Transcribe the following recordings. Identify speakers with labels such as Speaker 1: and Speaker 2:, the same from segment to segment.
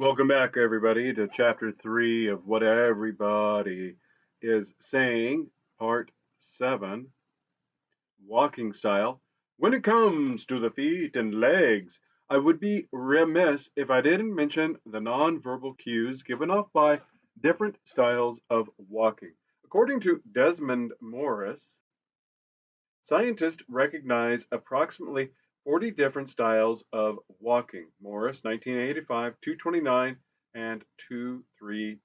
Speaker 1: Welcome back, everybody, to Chapter 3 of What Everybody is Saying, Part 7, Walking Style. When it comes to the feet and legs, I would be remiss if I didn't mention the nonverbal cues given off by different styles of walking. According to Desmond Morris, scientists recognize approximately 40 different styles of walking. Morris, 1985, 229, and 230.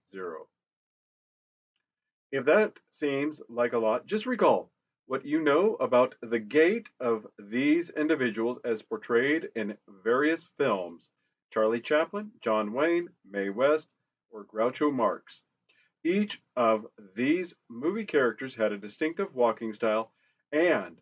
Speaker 1: If that seems like a lot, just recall what you know about the gait of these individuals as portrayed in various films: Charlie Chaplin, John Wayne, Mae West, or Groucho Marx. Each of these movie characters had a distinctive walking style, and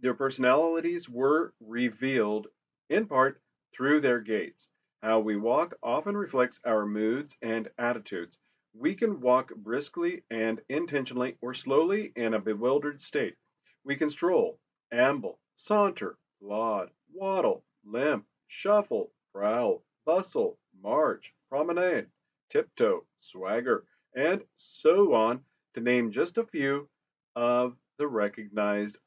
Speaker 1: their personalities were revealed in part through their gaits. How we walk often reflects our moods and attitudes. We can walk briskly and intentionally, or slowly in a bewildered state. We can stroll, amble, saunter, plod, waddle, limp, shuffle, prowl, bustle, march, promenade, tiptoe, swagger, and so on, to name just a few of the recognized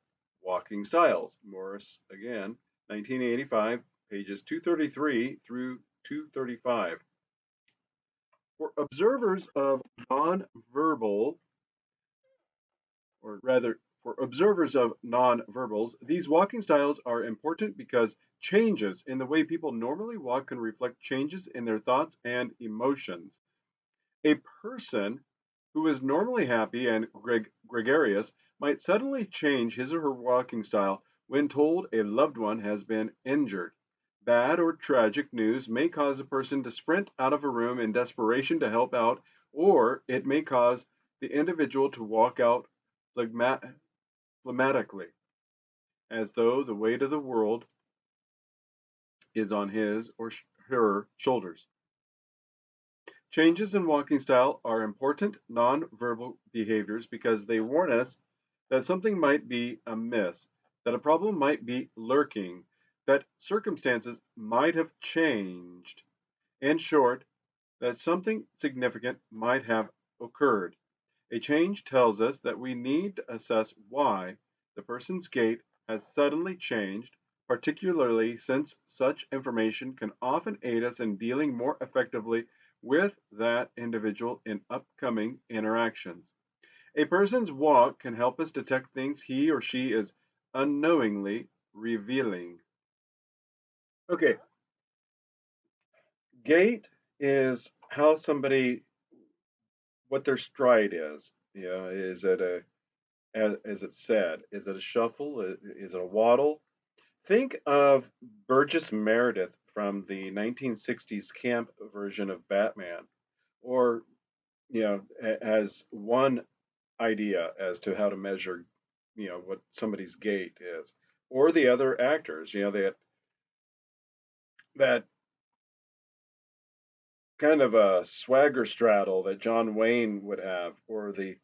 Speaker 1: walking styles. Morris, again, 1985, pages 233 through 235. For observers of nonverbal, or rather, for observers of nonverbals, these walking styles are important because changes in the way people normally walk can reflect changes in their thoughts and emotions. A person who is normally happy and gregarious might suddenly change his or her walking style when told a loved one has been injured. Bad or tragic news may cause a person to sprint out of a room in desperation to help out, or it may cause the individual to walk out phlegmatically, as though the weight of the world is on his or her shoulders. Changes in walking style are important nonverbal behaviors because they warn us that something might be amiss, that a problem might be lurking, that circumstances might have changed. In short, that something significant might have occurred. A change tells us that we need to assess why the person's gait has suddenly changed, particularly since such information can often aid us in dealing more effectively with that individual in upcoming interactions. A person's walk can help us detect things he or she is unknowingly revealing. Okay, gait is how somebody, what their stride is. Yeah, is it as it said, is it a shuffle? Is it a waddle? Think of Burgess Meredith from the 1960s camp version of Batman, or as one idea as to how to measure, what somebody's gait is, or the other actors, that kind of a swagger straddle that John Wayne would have, or the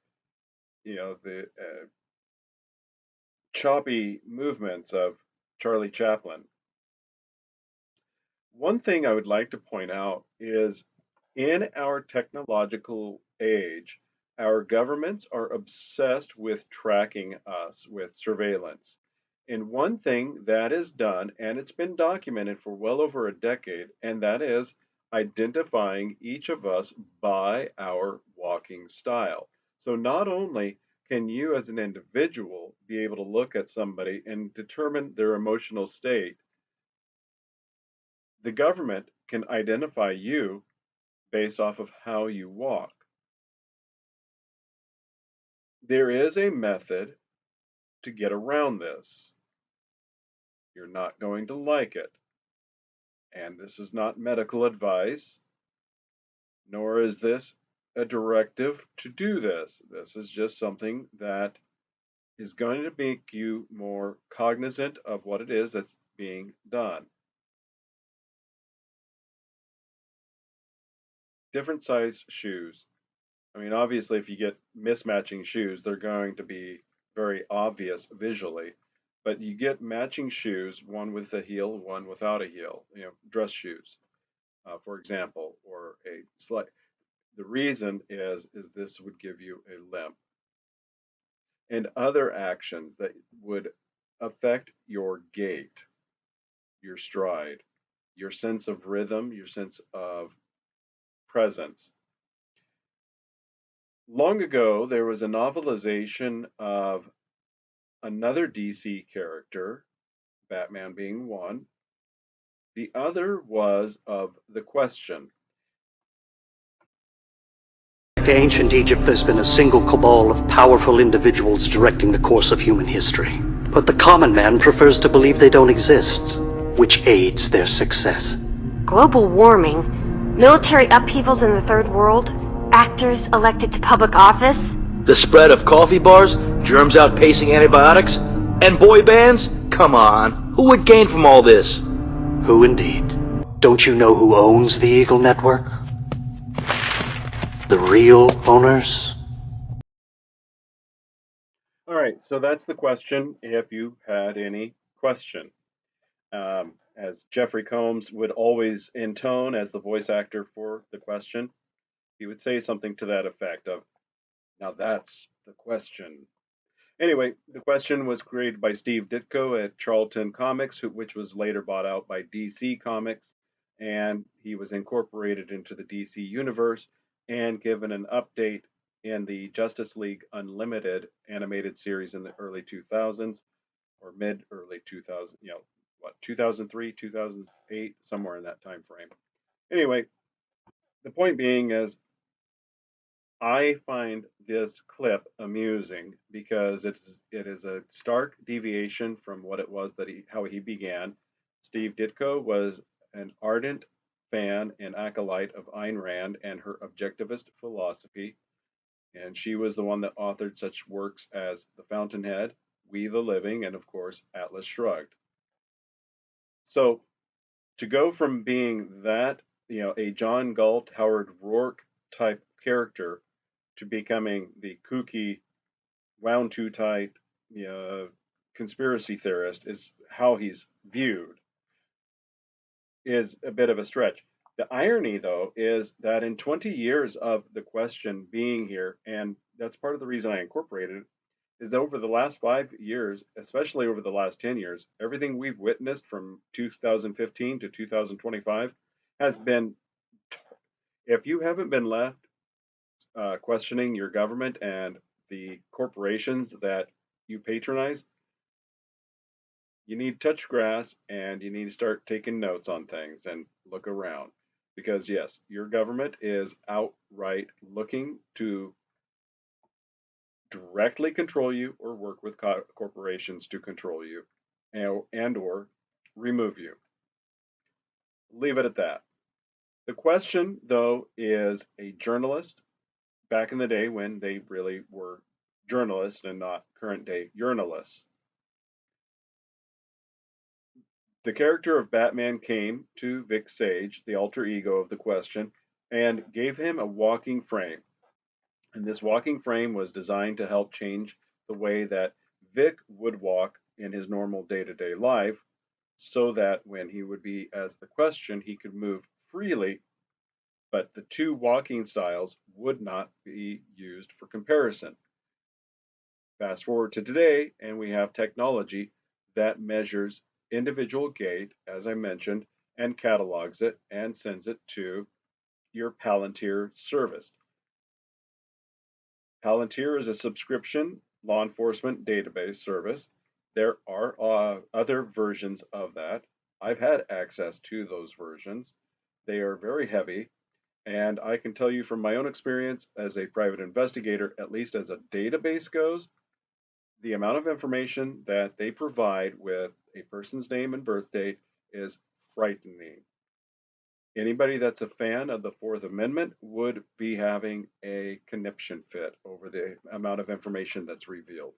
Speaker 1: choppy movements of Charlie Chaplin. One thing I would like to point out is in our technological age, our governments are obsessed with tracking us with surveillance. And one thing that is done, and it's been documented for well over a decade, and that is identifying each of us by our walking style. So not only can you as an individual be able to look at somebody and determine their emotional state, the government can identify you based off of how you walk. There is a method to get around this. You're not going to like it. And this is not medical advice, nor is this a directive to do this. This is just something that is going to make you more cognizant of what it is that's being done. Different sized shoes. I mean, obviously, if you get mismatching shoes, they're going to be very obvious visually. But you get matching shoes, one with a heel, one without a heel, dress shoes. for example, or a slight. The reason is this would give you a limp, and other actions that would affect your gait, your stride, your sense of rhythm, your sense of presence. Long ago, there was a novelization of another DC character, Batman being one. The other was of The Question.
Speaker 2: In ancient Egypt, there's been a single cabal of powerful individuals directing the course of human history. But the common man prefers to believe they don't exist, which aids their success.
Speaker 3: Global warming, military upheavals in the third world, actors elected to public office.
Speaker 4: The spread of coffee bars, germs outpacing antibiotics, and boy bands? Come on, who would gain from all this?
Speaker 2: Who indeed? Don't you know who owns the Eagle Network? The real owners?
Speaker 1: All right, so that's the question. If you had any question, as Jeffrey Combs would always intone as the voice actor for The Question, he would say something to that effect of, "Now that's the question." Anyway, The Question was created by Steve Ditko at Charlton Comics, which was later bought out by DC Comics, and he was incorporated into the DC universe and given an update in the Justice League Unlimited animated series in the early 2000s or mid early 2000s, 2003, 2008, somewhere in that time frame. Anyway, the point being is I find this clip amusing because it is a stark deviation from what it was that how he began. Steve Ditko was an ardent fan and acolyte of Ayn Rand and her objectivist philosophy, and she was the one that authored such works as The Fountainhead, We the Living, and of course Atlas Shrugged. So to go from being that, a John Galt, Howard Rourke type character to becoming the kooky, wound too tight, conspiracy theorist is how he's viewed, is a bit of a stretch. The irony, though, is that in 20 years of The Question being here, and that's part of the reason I incorporated it, is that over the last 5 years, especially over the last 10 years, everything we've witnessed from 2015 to 2025 has been, if you haven't been left questioning your government and the corporations that you patronize, you need to touch grass and you need to start taking notes on things and look around. Because, yes, your government is outright looking to directly control you or work with corporations to control you and or remove you. Leave it at that. The Question, though, is a journalist back in the day when they really were journalists and not current day journalists. The character of Batman came to Vic Sage, the alter ego of The Question, and gave him a walking frame. And this walking frame was designed to help change the way that Vic would walk in his normal day to day life so that when he would be as The Question, he could move freely, but the two walking styles would not be used for comparison. Fast forward to today, and we have technology that measures individual gait, as I mentioned, and catalogs it and sends it to your Palantir service. Palantir is a subscription law enforcement database service. There are other versions of that. I've had access to those versions. They are very heavy, and I can tell you from my own experience as a private investigator, at least as a database goes, the amount of information that they provide with a person's name and birth date is frightening. Anybody that's a fan of the Fourth Amendment would be having a conniption fit over the amount of information that's revealed.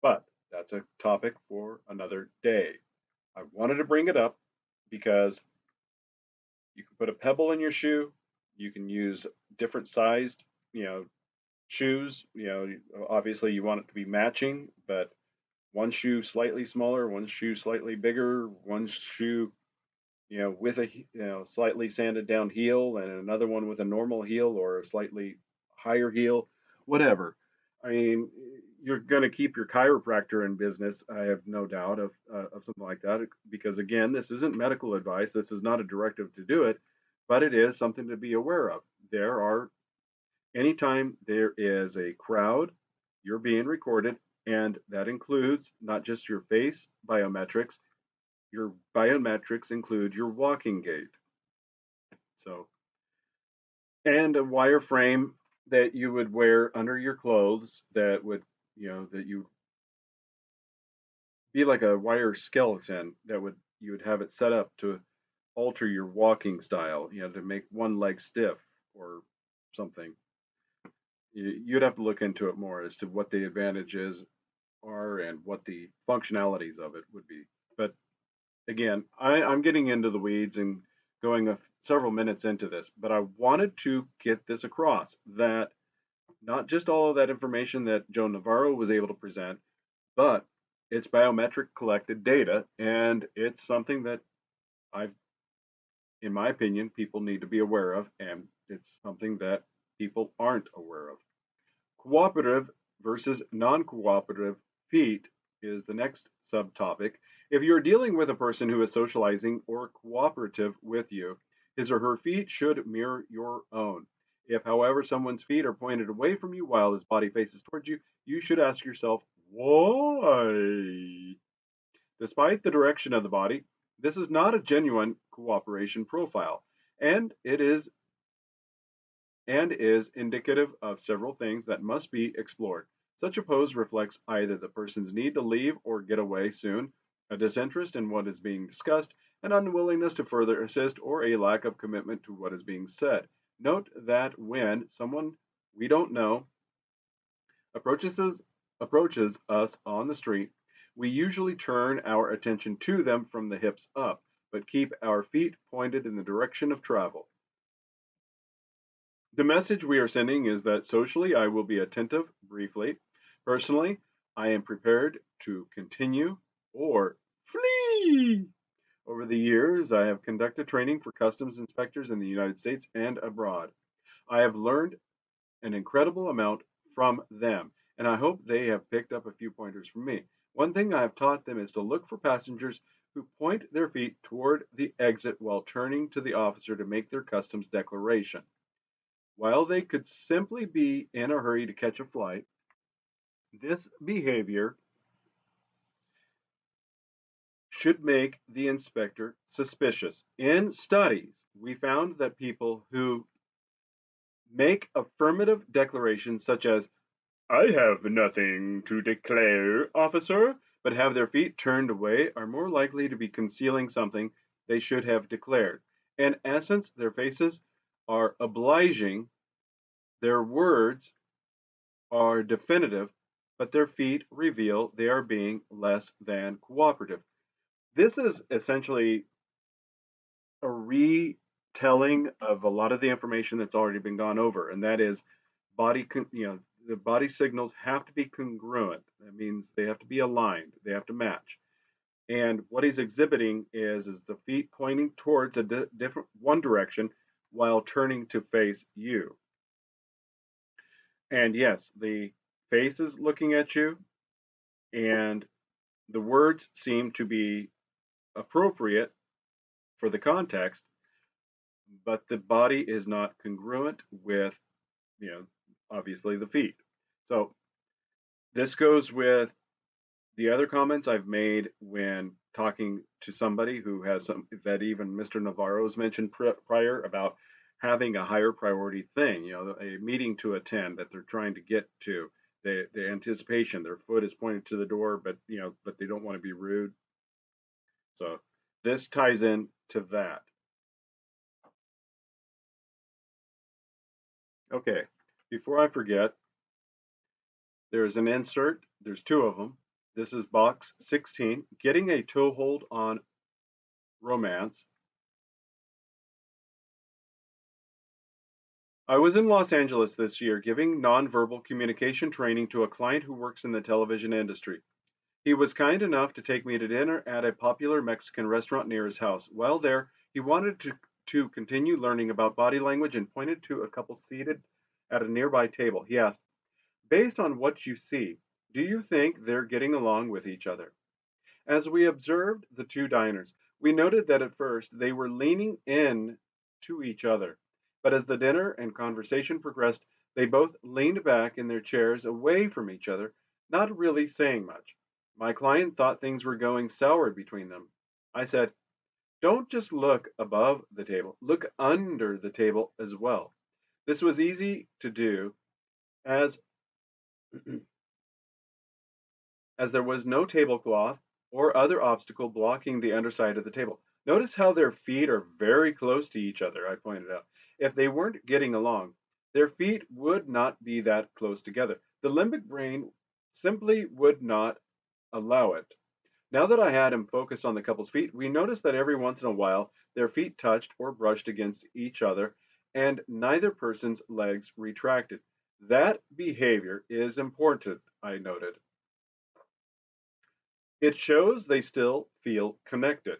Speaker 1: But that's a topic for another day. I wanted to bring it up because you can put a pebble in your shoe, you can use different sized, shoes. Obviously you want it to be matching, but one shoe slightly smaller, one shoe slightly bigger, one shoe with a slightly sanded down heel and another one with a normal heel or a slightly higher heel, whatever. I mean, you're going to keep your chiropractor in business, I have no doubt of something like that, because again, this isn't medical advice. This is not a directive to do it, but it is something to be aware of. There are Anytime there is a crowd, you're being recorded, and that includes not just your face biometrics. Your biometrics include your walking gait. So, and a wire frame that you would wear under your clothes that would, that you be like a wire skeleton that would you would have it set up to alter your walking style, to make one leg stiff or something. You'd have to look into it more as to what the advantages are and what the functionalities of it would be. But again, I'm getting into the weeds and going several minutes into this, but I wanted to get this across that not just all of that information that Joe Navarro was able to present, but it's biometric collected data, and it's something that I've, in my opinion, people need to be aware of, and it's something that people aren't aware of. Cooperative versus non-cooperative feet is the next subtopic. If you're dealing with a person who is socializing or cooperative with you, his or her feet should mirror your own. If, however, someone's feet are pointed away from you while his body faces towards you, you should ask yourself, why? Despite the direction of the body, this is not a genuine cooperation profile, and it is indicative of several things that must be explored. Such a pose reflects either the person's need to leave or get away soon, a disinterest in what is being discussed, an unwillingness to further assist, or a lack of commitment to what is being said. Note that when someone we don't know approaches us on the street, we usually turn our attention to them from the hips up, but keep our feet pointed in the direction of travel. The message we are sending is that socially I will be attentive briefly. Personally, I am prepared to continue or flee. Over the years, I have conducted training for customs inspectors in the United States and abroad. I have learned an incredible amount from them, and I hope they have picked up a few pointers from me. One thing I have taught them is to look for passengers who point their feet toward the exit while turning to the officer to make their customs declaration. While they could simply be in a hurry to catch a flight, this behavior should make the inspector suspicious. In studies, we found that people who make affirmative declarations such as, I have nothing to declare, officer, but have their feet turned away are more likely to be concealing something they should have declared. In essence, their faces are obliging, their words are definitive, but their feet reveal they are being less than cooperative. This is essentially a retelling of a lot of the information that's already been gone over, and that is the body signals have to be congruent. That means they have to be aligned, they have to match. And what he's exhibiting is the feet pointing towards a different one direction while turning to face you. And yes, the face is looking at you, and the words seem to be appropriate for the context, but the body is not congruent with, you know, obviously the feet. So this goes with the other comments I've made when talking to somebody who has some that even Mr. Navarro's mentioned prior about having a higher priority thing, a meeting to attend that they're trying to get to. The anticipation, their foot is pointed to the door, but they don't want to be rude. So this ties in to that. Okay, before I forget, there's an insert. There's two of them. This is box 16, getting a toehold on romance. I was in Los Angeles this year giving nonverbal communication training to a client who works in the television industry. He was kind enough to take me to dinner at a popular Mexican restaurant near his house. While there, He wanted to continue learning about body language and pointed to a couple seated at a nearby table. He asked, "Based on what you see, do you think they're getting along with each other?" As we observed the two diners, we noted that at first they were leaning in to each other, but as the dinner and conversation progressed, they both leaned back in their chairs away from each other, not really saying much. My client thought things were going sour between them. I said, "Don't just look above the table, look under the table as well." This was easy to do as as there was no tablecloth or other obstacle blocking the underside of the table. Notice how their feet are very close to each other, I pointed out. If they weren't getting along, their feet would not be that close together. The limbic brain simply would not allow it. Now that I had him focused on the couple's feet, we noticed that every once in a while their feet touched or brushed against each other, and neither person's legs retracted. That behavior is important, I noted. It shows they still feel connected.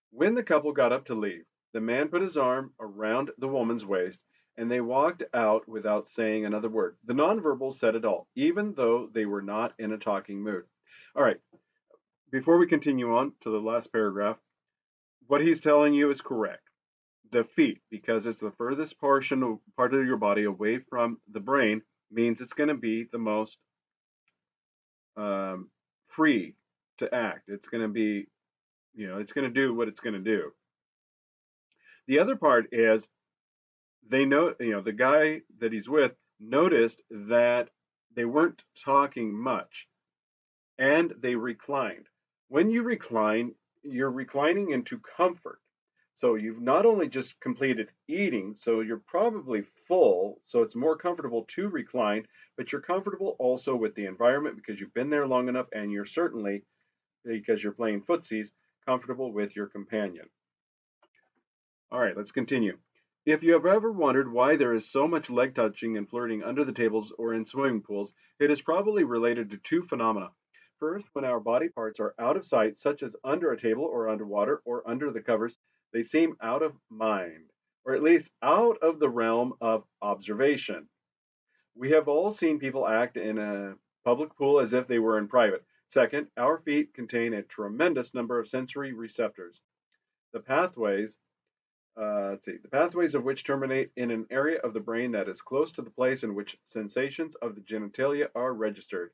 Speaker 1: When the couple got up to leave, the man put his arm around the woman's waist and they walked out without saying another word. The nonverbals said it all, even though they were not in a talking mood. All right, before we continue on to the last paragraph, what he's telling you is correct. The feet, because it's the furthest part of your body away from the brain, means it's going to be the most um, free to act. It's going to be, it's going to do what it's going to do. The other part is they know, the guy that he's with noticed that they weren't talking much and they reclined. When you recline, you're reclining into comfort. So you've not only just completed eating, so you're probably full, so it's more comfortable to recline, but you're comfortable also with the environment because you've been there long enough and you're certainly, because you're playing footsies, comfortable with your companion. All right, let's continue. If you have ever wondered why there is so much leg touching and flirting under the tables or in swimming pools, it is probably related to two phenomena. First, when our body parts are out of sight, such as under a table or underwater or under the covers, they seem out of mind, or at least out of the realm of observation. We have all seen people act in a public pool as if they were in private. Second, our feet contain a tremendous number of sensory receptors. The pathways the pathways of which terminate in an area of the brain that is close to the place in which sensations of the genitalia are registered.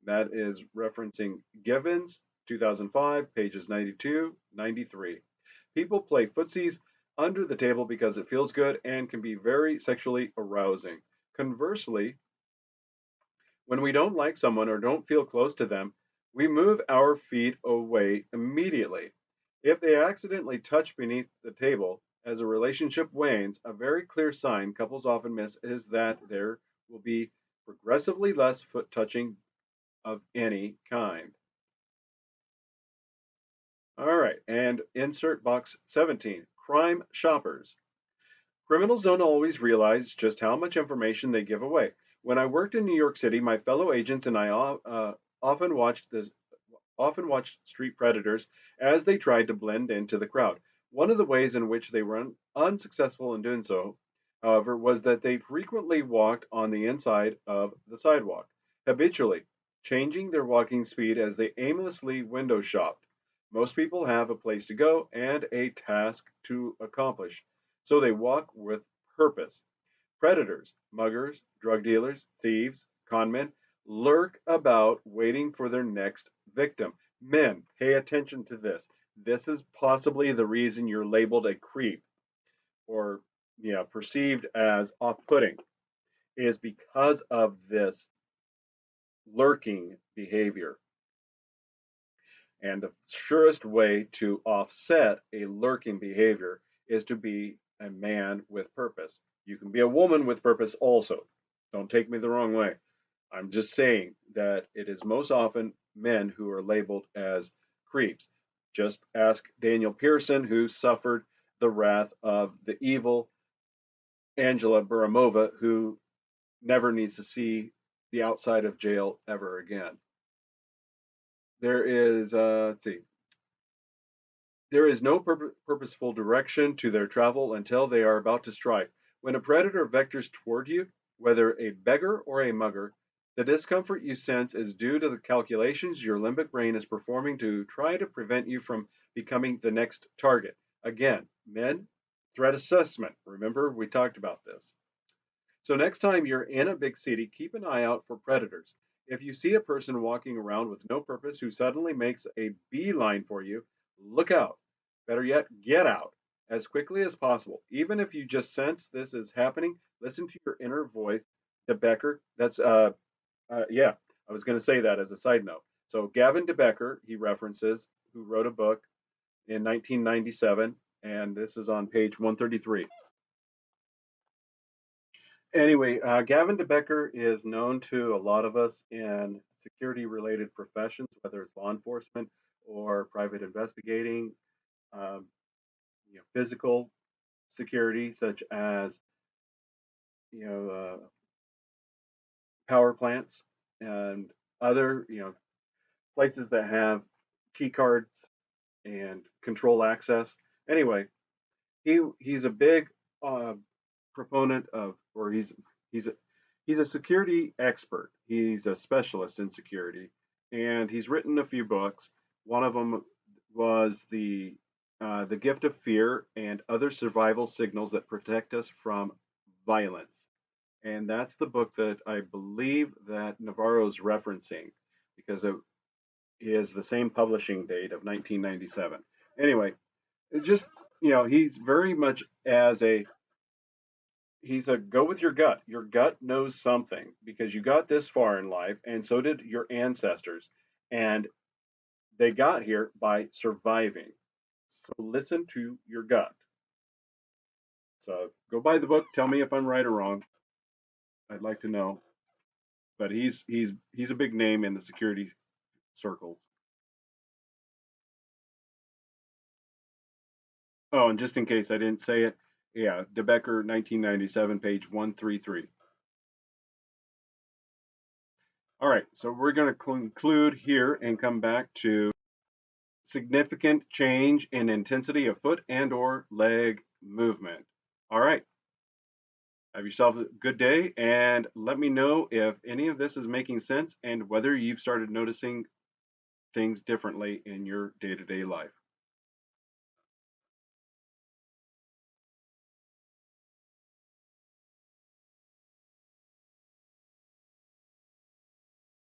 Speaker 1: That is referencing Givens, 2005, pages 92, 93. People play footsies under the table because it feels good and can be very sexually arousing. Conversely, when we don't like someone or don't feel close to them, we move our feet away immediately. If they accidentally touch beneath the table, as a relationship wanes, a very clear sign couples often miss is that there will be progressively less foot touching of any kind. All right, and insert box 17, crime shoppers. Criminals don't always realize just how much information they give away. When I worked in New York City, my fellow agents and I often watched street predators as they tried to blend into the crowd. One of the ways in which they were unsuccessful in doing so, however, was that they frequently walked on the inside of the sidewalk, habitually, changing their walking speed as they aimlessly window shopped. Most people have a place to go and a task to accomplish, so they walk with purpose. Predators, muggers, drug dealers, thieves, conmen lurk about waiting for their next victim. Men, pay attention to this. This is possibly the reason you're labeled a creep or perceived as off-putting is because of this lurking behavior. And the surest way to offset a lurking behavior is to be a man with purpose. You can be a woman with purpose also. Don't take me the wrong way. I'm just saying that it is most often men who are labeled as creeps. Just ask Daniel Pearson, who suffered the wrath of the evil Angela Buramova, who never needs to see the outside of jail ever again. There is, let's see, There is no purposeful direction to their travel until they are about to strike. When a predator vectors toward you, whether a beggar or a mugger, the discomfort you sense is due to the calculations your limbic brain is performing to try to prevent you from becoming the next target. Again, men, threat assessment. Remember, we talked about this. So next time you're in a big city, keep an eye out for predators. If you see a person walking around with no purpose who suddenly makes a beeline for you, look out. Better yet, get out as quickly as possible. Even if you just sense this is happening, listen to your inner voice. De Becker, yeah, I was going to say that as a side note. So Gavin De Becker, he references, who wrote a book in 1997, and this is on page 133. Anyway, Gavin De Becker is known to a lot of us in security related professions, whether it's law enforcement or private investigating, um, physical security, such as you know power plants and other places that have key cards and control access. Anyway, he's a big uh, proponent of, or he's a he's a security expert. He's a specialist in security, and he's written a few books. One of them was the Gift of Fear and Other Survival Signals That Protect Us from Violence, and that's the book that I believe that Navarro's referencing because it is the same publishing date of 1997. Anyway, it's just he's very much as a he's a go with your gut. Your gut knows something because you got this far in life, and so did your ancestors. And they got here by surviving. So listen to your gut. So go buy the book. Tell me if I'm right or wrong. I'd like to know. But he's a big name in the security circles. Oh, and just in case I didn't say it, yeah, DeBecker, 1997, page 133. All right, so we're going to conclude here and come back to significant change in intensity of foot and or leg movement. All right. Have yourself a good day and let me know if any of this is making sense and whether you've started noticing things differently in your day-to-day life.